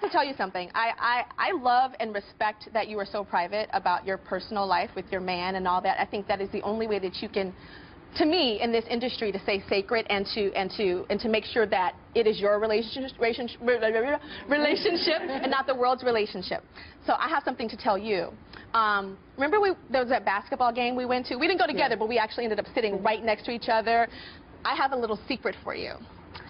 to tell you something. I love and respect that you are so private about your personal life with your man and all that. I think that is the only way that you can, to me, in this industry, to stay sacred and to make sure that it is your relationship and not the world's relationship. So I have something to tell you. Remember there was that basketball game we went to? We didn't go together, but we actually ended up sitting right next to each other. I have a little secret for you.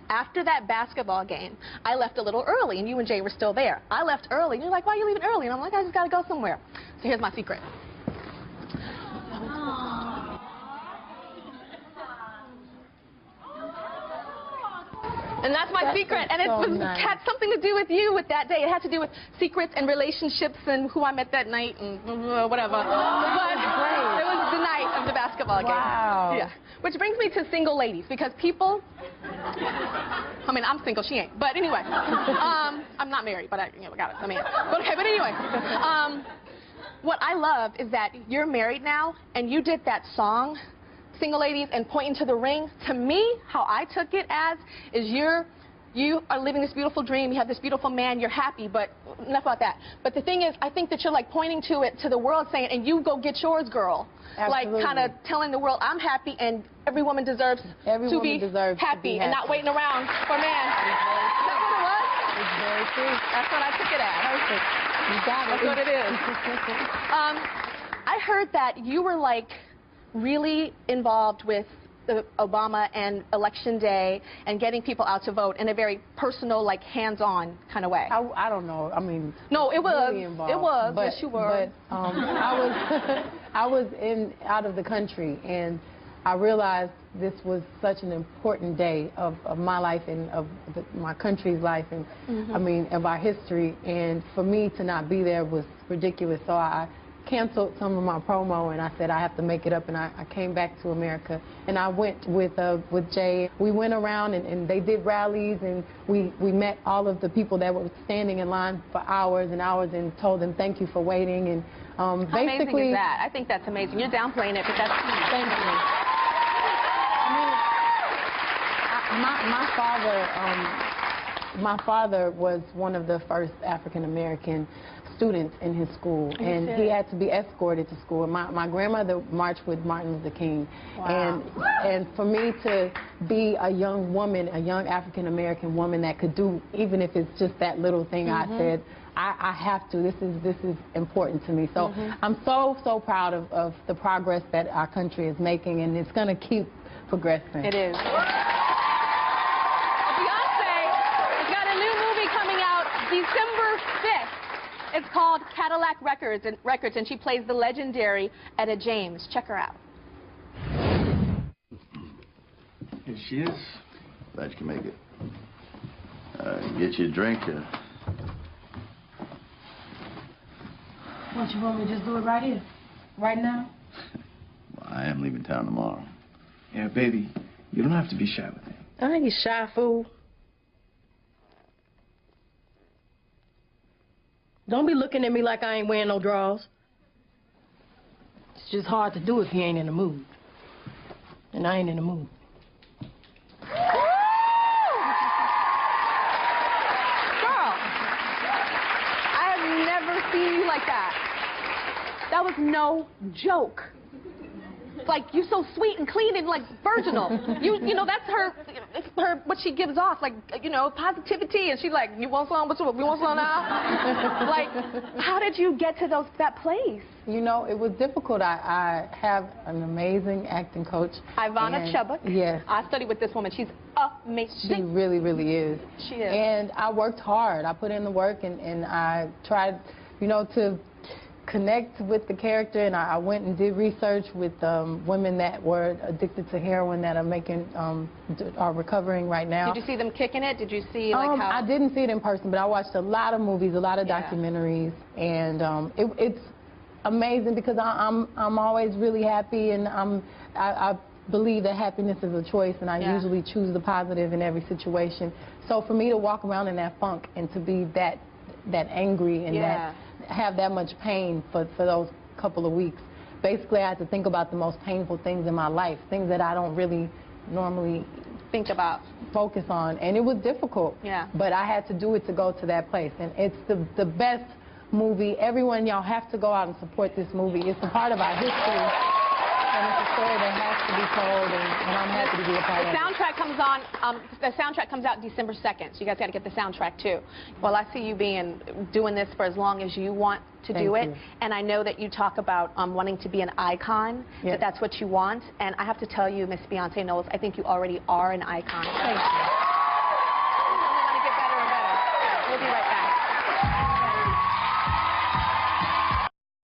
After that basketball game, I left a little early, and you and Jay were still there. I left early, and you're like, why are you leaving early? And I'm like, I just got to go somewhere. So here's my secret. And that's my secret, and it had something to do with you with that day. It had to do with secrets and relationships and who I met that night and whatever. But it was the night of the basketball game. Wow. Yeah. Which brings me to single ladies, because people, I mean, I'm single, she ain't. But anyway, I'm not married, but I got it. I mean, but okay, but anyway. What I love is that you're married now, and you did that song, Single Ladies, and Pointing to the Ring. To me, how I took it as is you are living this beautiful dream, you have this beautiful man, you're happy, but enough about that. But the thing is, I think that you're like pointing to it, to the world, saying, and you go get yours, girl. Absolutely. Like kind of telling the world, I'm happy, and every woman deserves to be happy and not waiting around for a man. Is that what it was? It's very true. That's what I took it as. Perfect. You got it. That's what it is. I heard that you were like really involved with the Obama and Election Day and getting people out to vote in a very personal, like hands-on kind of way. I don't know. I mean, no, it was. Really involved, it was. But, yes, you were. But I was out of the country, and I realized this was such an important day of my life and of my country's life, and I mean, of our history. And for me to not be there was ridiculous. So I canceled some of my promo, and I said I have to make it up, and I came back to America, and I went with Jay. We went around and they did rallies, and we met all of the people that were standing in line for hours and hours and told them thank you for waiting. And how basically, amazing is that? I think that's amazing. You're downplaying it, but that's thank you. I mean, my father was one of the first African American students in his school, and he had to be escorted to school. My grandmother marched with Martin Luther King. Wow. And for me to be a young woman, a young African American woman that could do, even if it's just that little thing, I said, I have to. This is important to me. So I'm so proud of the progress that our country is making, and it's going to keep progressing. It is. Beyonce has got a new movie coming out December 5th. It's called Cadillac Records, and she plays the legendary Etta James. Check her out. Here she is. Glad you can make it. Get you a drink. What, you want me to just do it right here? Right now? Well, I am leaving town tomorrow. Yeah, baby, you don't have to be shy with me. I ain't shy, fool. Don't be looking at me like I ain't wearing no drawers. It's just hard to do if you ain't in the mood. And I ain't in the mood. Girl, I have never seen you like that. That was no joke. Like, you're so sweet and clean and, like, virginal. You know, that's her, what she gives off, like, you know, positivity. And she's like, you want some? What's up? You want some now? Like, how did you get to that place? You know, it was difficult. I have an amazing acting coach. Ivana Chubbuck. Yes. I studied with this woman. She's amazing. She really, really is. She is. And I worked hard. I put in the work, and I tried, you know, to connect with the character, and I went and did research with women that were addicted to heroin that are recovering right now. Did you see them kicking it? Did you see like how? I didn't see it in person, but I watched a lot of movies, a lot of documentaries, and it's amazing because I'm always really happy, and I believe that happiness is a choice, and I usually choose the positive in every situation. So for me to walk around in that funk and to be that angry and that have that much pain for those couple of weeks. Basically, I had to think about the most painful things in my life, things that I don't really normally think about. Focus on, and it was difficult. Yeah. But I had to do it to go to that place, and it's the best movie. Everyone, y'all have to go out and support this movie. It's a part of our history, and it's a story that has to be told, and I'm happy to be a part of it. The soundtrack comes on. The soundtrack comes out December 2nd, so you guys got to get the soundtrack too. Well, I see you doing this for as long as you want to do it, and I know that you talk about wanting to be an icon. Yes. That's what you want, and I have to tell you, Miss Beyonce Knowles, I think you already are an icon. Thank you.